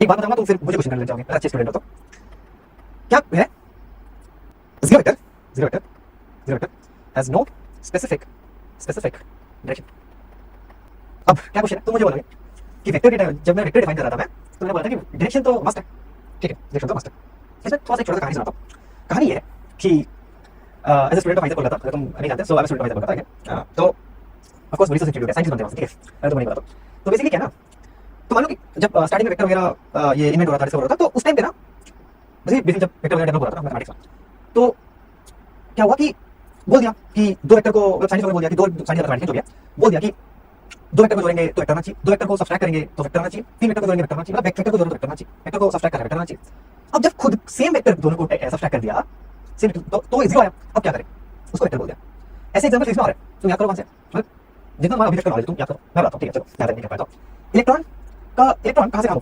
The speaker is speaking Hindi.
एक बात बताऊंगा तो फिर मुझे क्वेश्चन करने लग जाओगे, अच्छे स्टूडेंट हो तो। क्या है zero vector, zero vector, zero vector has no specific direction. अब क्या क्वेश्चन है, तुम मुझे बोलोगे कि वेक्टर के जब मैं वेक्टर डिफाइन कर रहा था मैं, तो मैंने बोला था कि डायरेक्शन तो मस्ट है, ठीक है, डायरेक्शन तो मस्ट है। इसमें थोड़ा सा एक छोटा सा कहानी सुनाता हूँ। कहानी ये है कि as a student of IISER बोला था, अगर तुम नहीं जानते, so I am student of IISER बोला था। तो ऑफ कोर्स बड़ी इंस्टीट्यूट है, साइंस बनते हैं, ठीक है, मैं तो नहीं पता। तो बेसिकली क्या है ना, तो मान लो कि जब स्टार्टिंग में वेक्टर वगैरह ये इन्वेंट हो रहा था, जैसे हो रहा था, तो उस टाइम पे ना बेसिकली जब वेक्टर वगैरह डेवलप हो रहा था मैथमेटिक्स में, तो क्या हुआ कि बोल दिया कि दो वेक्टर को, साइंस में बोल दिया कि दो साइंस मैथमेटिक्स जो भी है, बोल दिया कि दो वेक्टर को जोड़ेंगे तो वेक्टर आना चाहिए, दो वेक्टर को सब्ट्रैक्ट करेंगे तो वेक्टर आना चाहिए, तीन वेक्टर को जोड़ेंगे वेक्टर आना चाहिए, मतलब वेक्टर को जोड़ो तो वेक्टर आना चाहिए, वेक्टर को सब्ट्रैक्ट करना वेक्टर आना चाहिए। अब जब खुद सेम वेक्टर दोनों को सब्ट्रैक्ट कर दिया, सेम तो जीरो आया, अब क्या करें, उसको वेक्टर बोल दिया। ऐसे एग्जांपल फिजिक्स में आ रहा है, तुम याद करो कौन से, जितना हमारा अभी तक का नॉलेज तुम याद करो, मैं बताता हूँ, ठीक है, चलो याद नहीं कर पाता। इलेक्ट्रॉन कहाँ से काम करता है?